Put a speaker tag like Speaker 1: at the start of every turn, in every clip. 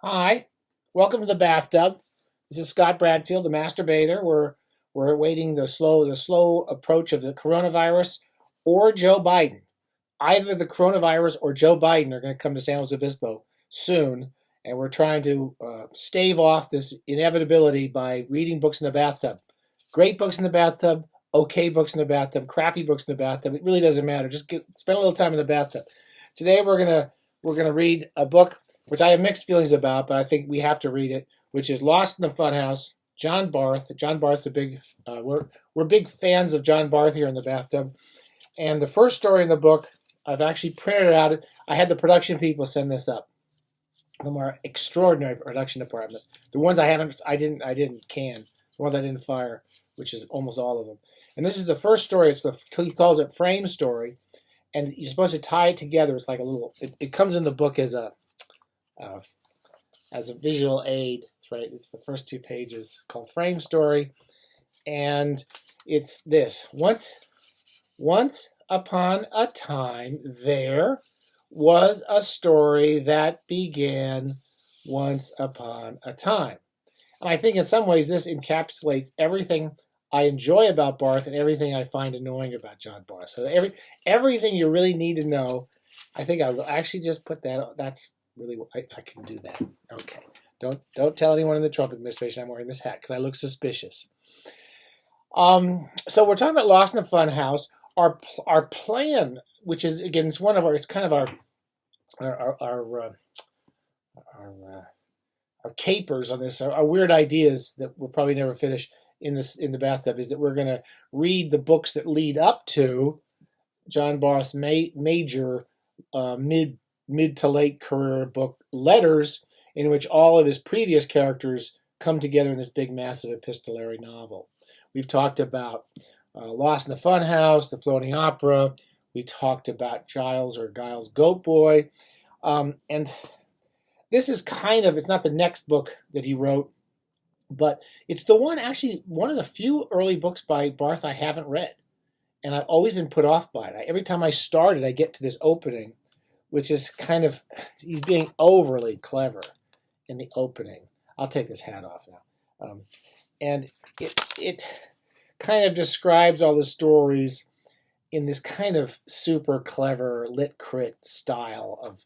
Speaker 1: Hi, welcome to the bathtub. This is Scott Bradfield, the master bather. We're awaiting the slow approach of the coronavirus or Joe Biden. Either the coronavirus or Joe Biden are going to come to San Luis Obispo soon, and we're trying to stave off this inevitability by reading books in the bathtub. Great books in the bathtub, okay books in the bathtub, crappy books in the bathtub. It really doesn't matter. Spend a little time in the bathtub. Today we're gonna read a book which I have mixed feelings about, but I think we have to read it, which is Lost in the Funhouse. John Barth. John Barth's a big. We're big fans of John Barth here in the bathtub. And the first story in the book, I've actually printed it out. I had the production people send this up from our extraordinary production department. The ones I didn't can. The ones I didn't fire, which is almost all of them. And this is the first story. He calls it frame story, and you're supposed to tie it together. It's like a little. It comes in the book uh, as a visual aid, right? It's the first two pages called Frame Story, and it's this. Once upon a time, there was a story that began once upon a time. And I think in some ways this encapsulates everything I enjoy about Barth and everything I find annoying about John Barth. So everything you really need to know, I think I will actually just put that. That's really I can do that. Okay. Don't tell anyone in the Trump administration I'm wearing this hat because I look suspicious. So we're talking about Lost in the Funhouse. Our plan, which is again, it's kind of our capers on this, our weird ideas that we'll probably never finish in the bathtub, is that we're going to read the books that lead up to John Barth's major mid to late career book, Letters, in which all of his previous characters come together in this big, massive epistolary novel. We've talked about Lost in the Funhouse, The Floating Opera. We talked about Giles Goat Boy. And this is it's not the next book that he wrote, but it's one of the few early books by Barth I haven't read. And I've always been put off by it. Every time I start it, I get to this opening, which is he's being overly clever in the opening. I'll take this hat off now. And it kind of describes all the stories in this kind of super clever lit crit style of,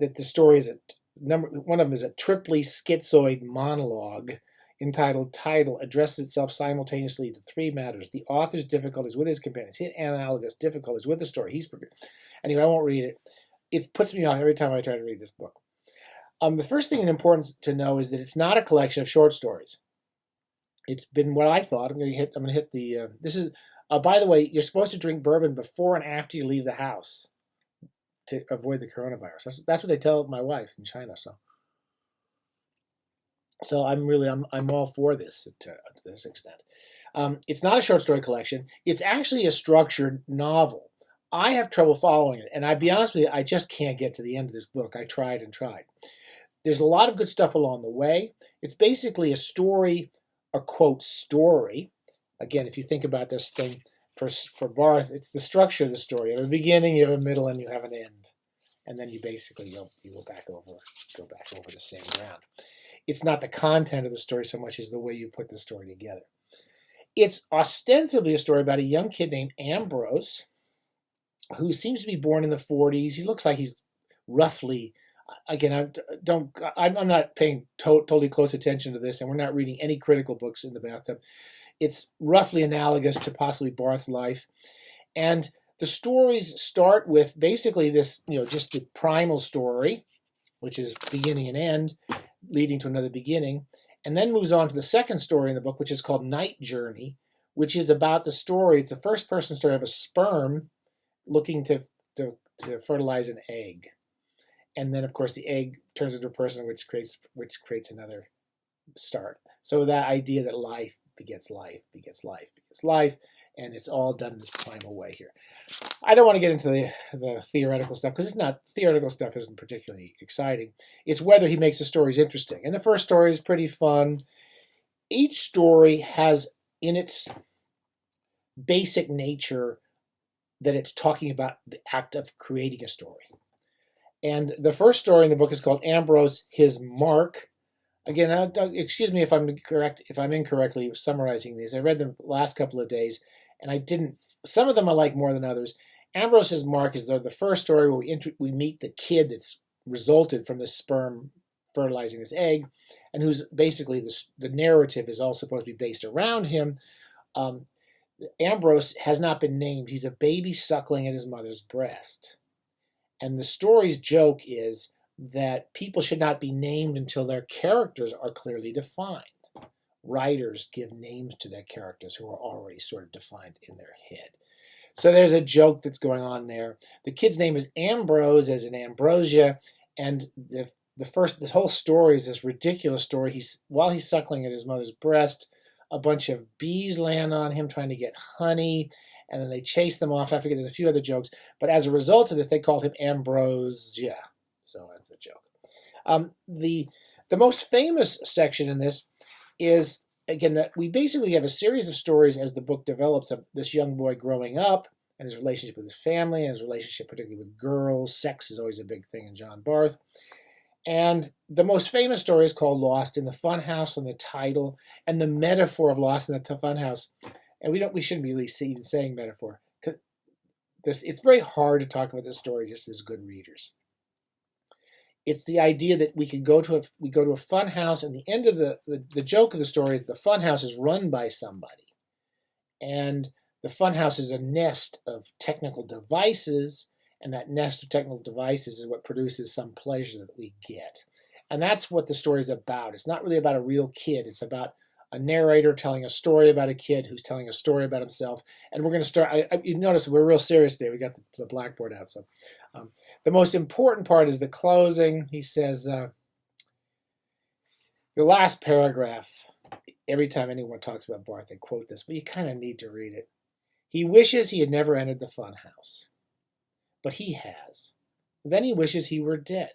Speaker 1: that the story is one of them is a triply schizoid monologue entitled Title, addresses itself simultaneously to three matters: the author's difficulties with his companions, his analogous difficulties with the story he's produced. Anyway, I won't read it. It puts me off every time I try to read this book. The first thing important to know is that it's not a collection of short stories. It's been what I thought. I'm going to hit the. This is. By the way, you're supposed to drink bourbon before and after you leave the house to avoid the coronavirus. That's what they tell my wife in China. So I'm all for this to this extent. It's not a short story collection. It's actually a structured novel. I have trouble following it, and I'll be honest with you, I just can't get to the end of this book. I tried and tried. There's a lot of good stuff along the way. It's basically a story, a quote story. Again, if you think about this thing for Barth, it's the structure of the story. You have a beginning, you have a middle, and you have an end, and then you basically go back over the same ground. It's not the content of the story so much as the way you put the story together. It's ostensibly a story about a young kid named Ambrose, who seems to be born in the 40s. He looks like he's roughly, again, I'm not paying totally close attention to this, and we're not reading any critical books in the bathtub. It's roughly analogous to possibly Barth's life. And the stories start with basically this, just the primal story, which is beginning and end, leading to another beginning, and then moves on to the second story in the book, which is called Night Journey, which is about the story. It's the first person story of a sperm looking to fertilize an egg. And then, of course, the egg turns into a person, which creates another start. So that idea that life begets life, begets life, begets life, and it's all done in this primal way here. I don't want to get into the theoretical stuff, because theoretical stuff isn't particularly exciting. It's whether he makes the stories interesting. And the first story is pretty fun. Each story has, in its basic nature, that it's talking about the act of creating a story. And the first story in the book is called Ambrose, His Mark. Again, excuse me if I'm incorrectly summarizing these. I read them the last couple of days, and I didn't. Some of them I like more than others. Ambrose's Mark is the first story where we meet the kid that's resulted from this sperm fertilizing this egg, and who's basically the narrative is all supposed to be based around him. Ambrose has not been named. He's a baby suckling at his mother's breast. And the story's joke is that people should not be named until their characters are clearly defined. Writers give names to their characters who are already sort of defined in their head. So there's a joke that's going on there. The kid's name is Ambrose, as in ambrosia, and this whole story is this ridiculous story. While he's suckling at his mother's breast, a bunch of bees land on him trying to get honey, and then they chase them off. I forget, there's a few other jokes, but as a result of this, they called him Ambrosia. So that's a joke. The most famous section in this is, again, that we basically have a series of stories as the book develops of this young boy growing up and his relationship with his family and his relationship particularly with girls. Sex is always a big thing in John Barth. And the most famous story is called Lost in the Funhouse, and the title and the metaphor of Lost in the Funhouse. And we shouldn't really even saying metaphor, because it's very hard to talk about this story just as good readers. It's the idea that we go to a fun house, and the end of the joke of the story is the fun house is run by somebody, and the fun house is a nest of technical devices, and that nest of technical devices is what produces some pleasure that we get, and that's what the story is about. It's not really about a real kid. It's about a narrator telling a story about a kid who's telling a story about himself. And we're going to start. You notice we're real serious today. We got the blackboard out. So the most important part is the closing. He says, the last paragraph, every time anyone talks about Barth, they quote this, but you kind of need to read it. He wishes he had never entered the fun house, but he has. Then he wishes he were dead,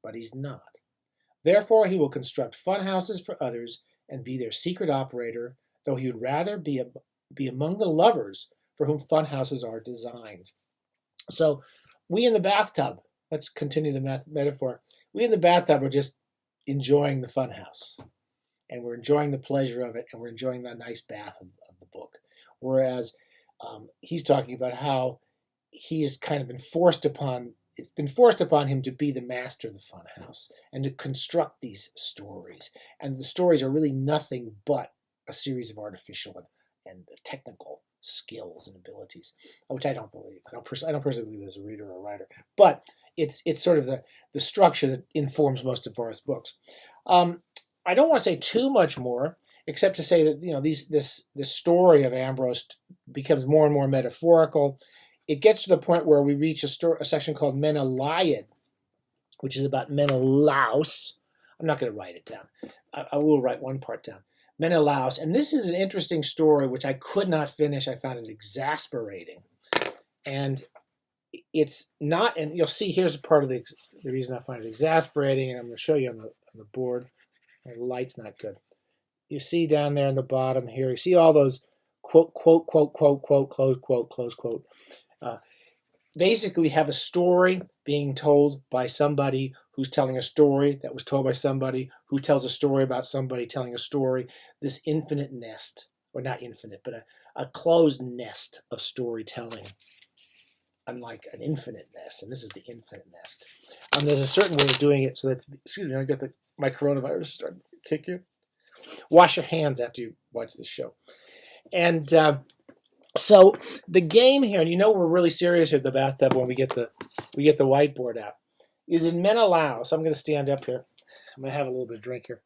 Speaker 1: but he's not. Therefore, he will construct fun houses for others and be their secret operator, though he would rather be among the lovers for whom fun houses are designed. So we in the bathtub, let's continue the metaphor, we in the bathtub are just enjoying the fun house, and we're enjoying the pleasure of it, and we're enjoying the nice bath of the book. Whereas he's talking about how he has kind of been forced upon him to be the master of the fun house and to construct these stories. And the stories are really nothing but a series of artificial and technical skills and abilities, which I don't believe. I don't personally believe as a reader or a writer. But it's sort of the structure that informs most of Barth's books. I don't want to say too much more, except to say that this story of Ambrose becomes more and more metaphorical. It gets to the point where we reach a section called Menelaus, which is about Menelaus. I'm not going to write it down. I will write one part down. Menelaus. And this is an interesting story which I could not finish. I found it exasperating. And it's not, and you'll see here's a part of the reason I find it exasperating, and I'm going to show you on the board. The light's not good. You see down there in the bottom here, you see all those quote, quote, quote, quote, quote, close quote, close quote. Basically, we have a story being told by somebody who's telling a story that was told by somebody who tells a story about somebody telling a story. This infinite nest, or not infinite, but a closed nest of storytelling, unlike an infinite nest. And this is the infinite nest. There's a certain way of doing it so that, excuse me, I got my coronavirus starting to kick you. Wash your hands after you watch this show. And so the game here, and we're really serious here at the bathtub when we get the whiteboard out, is in Menelaus. I'm going to stand up here. I'm going to have a little bit of drink here.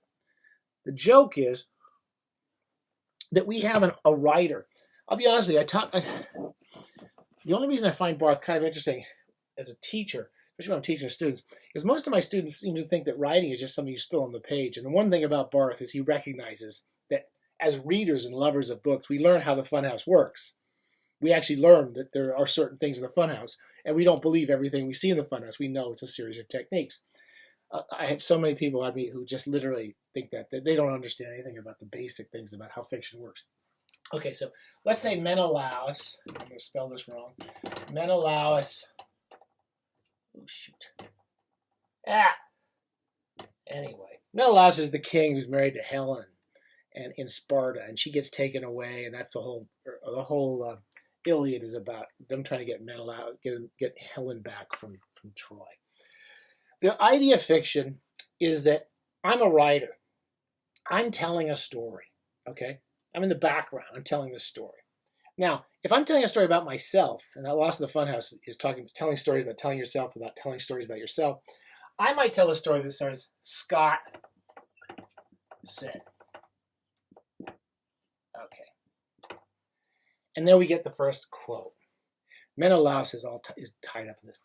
Speaker 1: The joke is that we have a writer. I'll be honest with you. The only reason I find Barth kind of interesting as a teacher, especially when I'm teaching students, is most of my students seem to think that writing is just something you spill on the page. And the one thing about Barth is he recognizes that as readers and lovers of books, we learn how the funhouse works. We actually learn that there are certain things in the funhouse, and we don't believe everything we see in the funhouse. We know it's a series of techniques. I have so many people I meet who just literally think that they don't understand anything about the basic things about how fiction works. Okay, so let's say Menelaus. I'm going to spell this wrong. Menelaus. Oh, shoot. Anyway, Menelaus is the king who's married to Helen and in Sparta, and she gets taken away, and that's the whole Iliad is about them trying to get Menelaus, get Helen back from Troy. The idea of fiction is that I'm a writer. I'm telling a story, okay? I'm in the background. I'm telling this story. Now, if I'm telling a story about myself, and that Lost in the Funhouse is telling stories about telling yourself, about telling stories about yourself, I might tell a story that starts, Scott said. Okay. And then we get the first quote. Menelaus is tied up in this.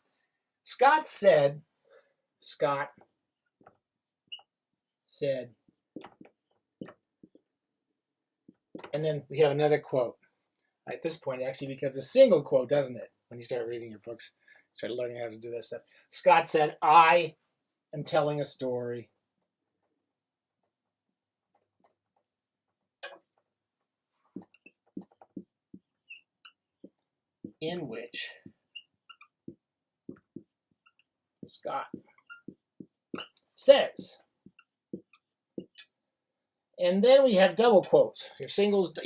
Speaker 1: Scott said, and then we have another quote. At this point, it actually becomes a single quote, doesn't it? When you start reading your books, start learning how to do that stuff. Scott said, I am telling a story in which Scott says. And then we have double quotes. You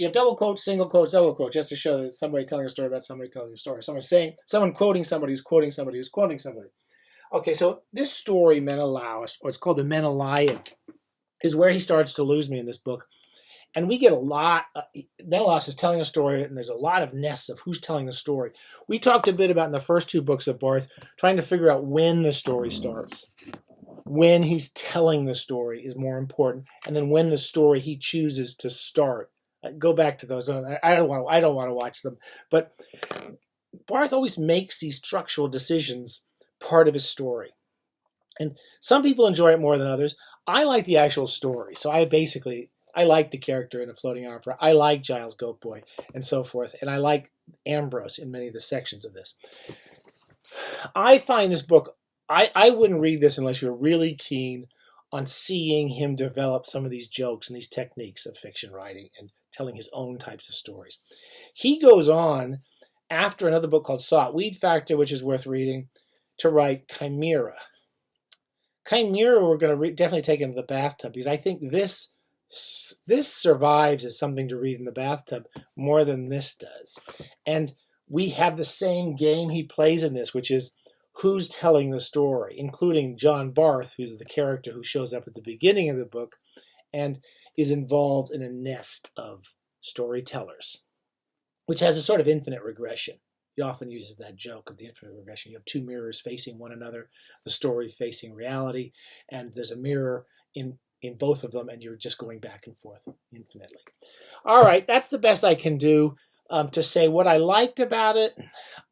Speaker 1: have double quotes, single quotes, double quotes, just to show that somebody telling a story about somebody telling a story. Someone quoting somebody who's quoting somebody who's quoting somebody. Okay, so this story, Menelaus, or it's called the Menelaus, is where he starts to lose me in this book. And we get a lot, Menelaus is telling a story, and there's a lot of nests of who's telling the story. We talked a bit about in the first two books of Barth, trying to figure out when the story starts. When he's telling the story is more important, and then when the story he chooses to start. Go back to those. I don't want to watch them, but Barth always makes these structural decisions part of his story, and some people enjoy it more than others. I like the actual story, so I like the character in A Floating Opera. I like Giles Goatboy and so forth, and I like Ambrose in many of the sections of this. I find this book. I wouldn't read this unless you're really keen on seeing him develop some of these jokes and these techniques of fiction writing and telling his own types of stories. He goes on, after another book called Salt Weed Factor, which is worth reading, to write Chimera. Chimera we're going to definitely take into the bathtub, because I think this survives as something to read in the bathtub more than this does. And we have the same game he plays in this, which is who's telling the story, including John Barth, who's the character who shows up at the beginning of the book and is involved in a nest of storytellers, which has a sort of infinite regression. He often uses that joke of the infinite regression. You have two mirrors facing one another, the story facing reality, and there's a mirror in both of them, and you're just going back and forth infinitely. All right, that's the best I can do to say what I liked about it.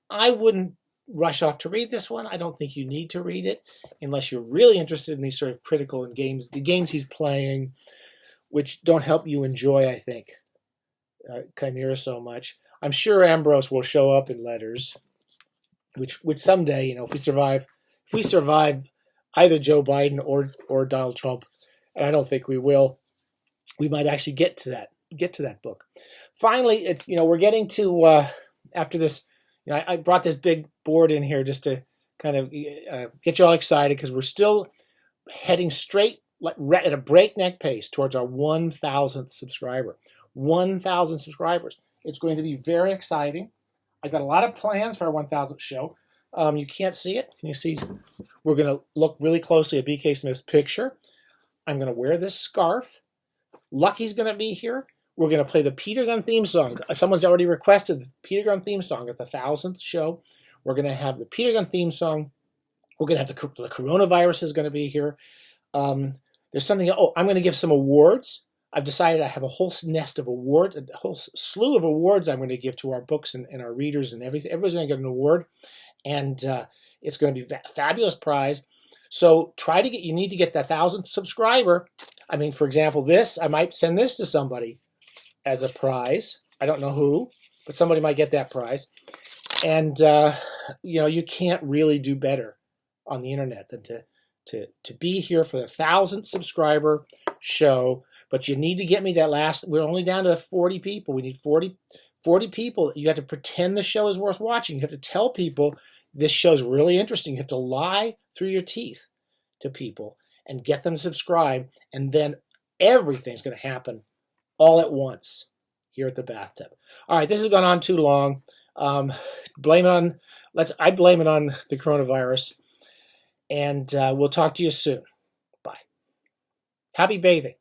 Speaker 1: I wouldn't rush off to read this one. I don't think you need to read it unless you're really interested in these sort of critical and the games he's playing, which don't help you enjoy, I think, Chimera so much. I'm sure Ambrose will show up in letters, which someday, if we survive either Joe Biden or Donald Trump, and I don't think we will, we might actually get to that book. Finally, we're getting to after this. I brought this big board in here just to kind of get you all excited, because we're still heading straight at a breakneck pace towards our 1,000th subscriber. 1,000 subscribers. It's going to be very exciting. I've got a lot of plans for our 1,000th show. You can't see it. Can you see? We're going to look really closely at BK Smith's picture. I'm going to wear this scarf. Lucky's going to be here. We're going to play the Peter Gunn theme song. Someone's already requested the Peter Gunn theme song at the 1,000th show. We're going to have the Peter Gunn theme song. We're going to have the coronavirus is going to be here. There's something. I'm going to give some awards. I've decided I have a whole nest of awards, a whole slew of awards I'm going to give to our books and our readers and everything. Everybody's going to get an award, and it's going to be a fabulous prize. So you need to get that 1,000th subscriber. I mean, for example, I might send this to somebody as a prize. I don't know who, but somebody might get that prize. And, you can't really do better on the internet than to be here for the 1,000th subscriber show. But you need to get me that last. We're only down to 40 people. We need 40 people. You have to pretend the show is worth watching. You have to tell people this show's really interesting. You have to lie through your teeth to people and get them to subscribe. And then everything's going to happen all at once here at the Bathtub. All right, this has gone on too long. I blame it on the coronavirus. And we'll talk to you soon. Bye. Happy bathing.